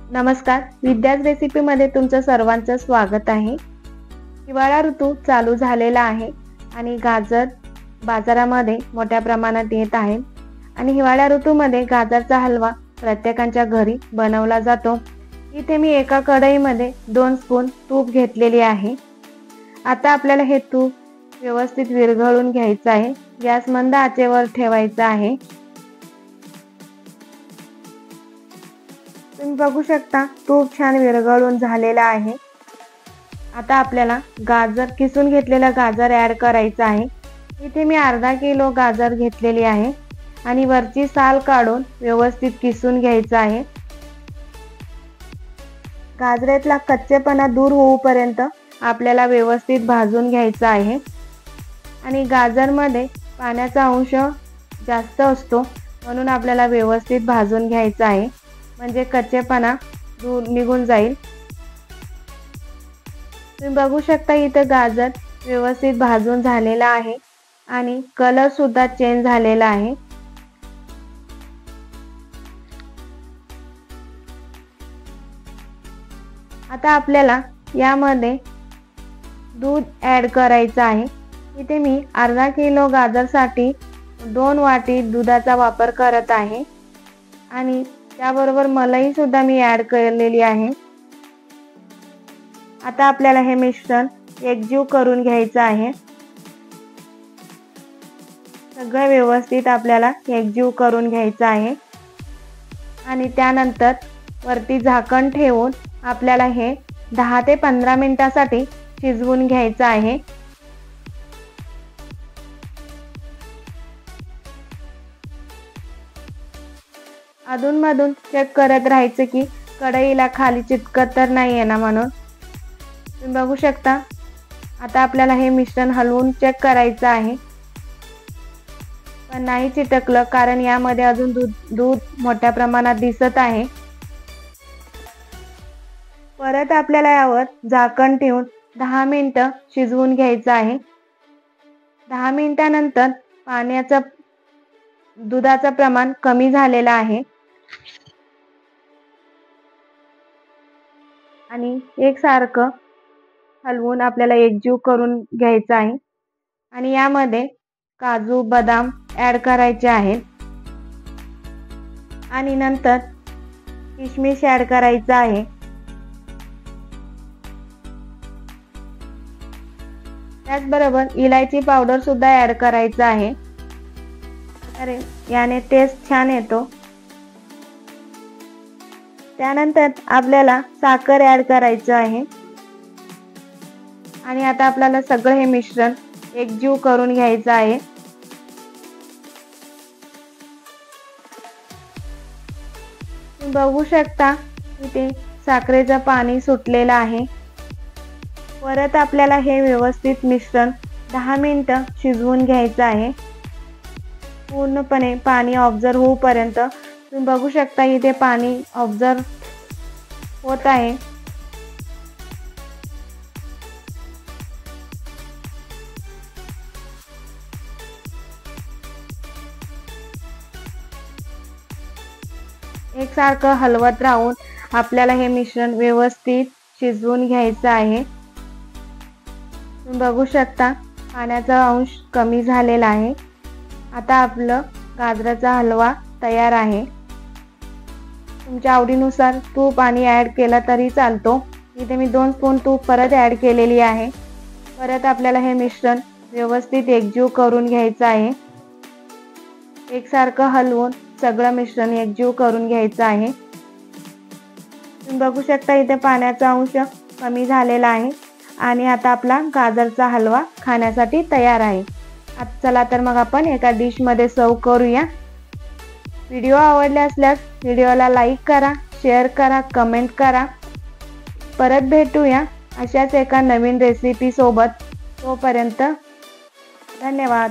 नमस्कार, विद्याच रेसिपीमध्ये तुमचं सर्वांचं स्वागत आहे। हिवाळा ऋतू चालू झालेला आहे आणि गाजर बाजारामध्ये मोठ्या प्रमाणात येत आहे आणि हिवाळा ऋतूमध्ये गाजरचा हलवा प्रत्येकाच्या घरी बनवला जातो। इथे मी एका कढईमध्ये 2 स्पून तूप घेतलेले आहे। आता आपल्याला हे तूप व्यवस्थित विरघळून घ्यायचं आहे। गॅस मंद आचेवर ठेवायचा आहे। तुम्ही बघू शकता तूप छान विरघळून झालेला आहे। आता आपल्याला गाजर किसून घेतलेला गाजर ऍड करायचा आहे। इथे मी अर्धा किलो गाजर घेतलेली आहे आणि वरची साल काढून व्यवस्थित किसून घ्यायचा आहे। गाजरातला कच्चेपणा दूर होईपर्यंत आपल्याला व्यवस्थित भाजून घ्यायचा आहे आणि गाजरमध्ये पाण्याचा अंश जास्त असतो म्हणून आपल्याला व्यवस्थित भाजून घ्यायचा आहे, म्हणजे कच्चेपणा दूर निघून जाईल। तुम्ही बघू शकता इथे गाजर व्यवस्थित भाजून झालेला आहे आणि कलर सुद्धा चेंज झालेला आहे। आता आपल्याला यामध्ये दूध ऍड करायचं आहे। इथे मी अर्धा किलो गाजरसाठी 2 वाटी दुधाचा वापर करत आहे आणि त्याबरोबर मलाई सुद्धा मी ऍड केलेली आहे। आता आपल्याला हे मिश्रण एकजीव करून घ्यायचं आहे। सगळं व्यवस्थित आपल्याला एकजीव करून घ्यायचं आहे आणि त्यानंतर वरती झाकण ठेवून आपल्याला हे 10 ते 15 मिनिटांसाठी शिजवून घ्यायचं आहे। अधूनमधून चेक करत राहायचं की कढईला खाली चिटकत तर नाहीये ना म्हणून। तुम्ही बघू शकता आता आपल्याला हे मिश्रण हलवून चेक करायचं आहे, पण नाही चिटकलं कारण यामध्ये अजून दूध मोठ्या प्रमाणात दिसत आहे। परत आपल्याला यावर झाकण ठेवून 10 मिनिटं शिजवून घ्यायचं आहे। 10 मिनिटांनंतर दुधाचं प्रमाण कमी झालेलं आहे आणि एकसारखं हलवून आपल्याला एकजीव करून घ्यायचं आहे आणि यामध्ये काजू बदाम ऍड करायचे आहेत आणि नंतर किशमिश ऍड करायचं आहे। त्याचबरोबर इलायची पावडर सुद्धा ऍड करायचं आहे, अरे याने टेस्ट छान येतो। त्यानंतर आपल्याला साखर ऍड करायचं आहे आणि आता आपल्याला सगळं हे मिश्रण एकजीव करून घ्यायचं आहे। तुम्ही बघू शकता इथे साखरेचं पाणी सुटलेलं आहे। परत आपल्याला हे व्यवस्थित मिश्रण 10 मिनिटं शिजवून घ्यायचं आहे, पूर्णपणे पाणी ऑब्झर्व होईपर्यंत। तुम्ही बघू शकता इथे पाणी ऑब्झर्व होत आहे। एकसारखं हलवत राहून आपल्याला हे मिश्रण व्यवस्थित शिजवून घ्यायचं आहे। तुम्ही बघू शकता पाण्याचा अंश कमी झालेला आहे। आता आपलं गाजराचा हलवा तयार आहे। तुमच्या आवडीनुसार तूप आणि ऍड केला तरी चालतो। इथे मी 2 स्पून तूप परत ऍड केलेली आहे। परत आपल्याला हे मिश्रण व्यवस्थित एकजीव करून घ्यायचं आहे। एकसारखं हलवून सगळं मिश्रण एकजीव करून घ्यायचं आहे। तुम्ही बघू शकता इथे पाण्याचा अंश कमी झालेला आहे आणि आता आपला गाजरचा हलवा खाण्यासाठी तयार आहे। आता चला तर मग आपण एका डिश मध्ये सर्व करूया। व्हिडिओ आवडला असल्यास व्हिडिओला लाईक करा, शेअर करा, कमेंट करा। परत भेटूया अशाच एका नवीन रेसिपी सोबत। तोपर्यंत धन्यवाद।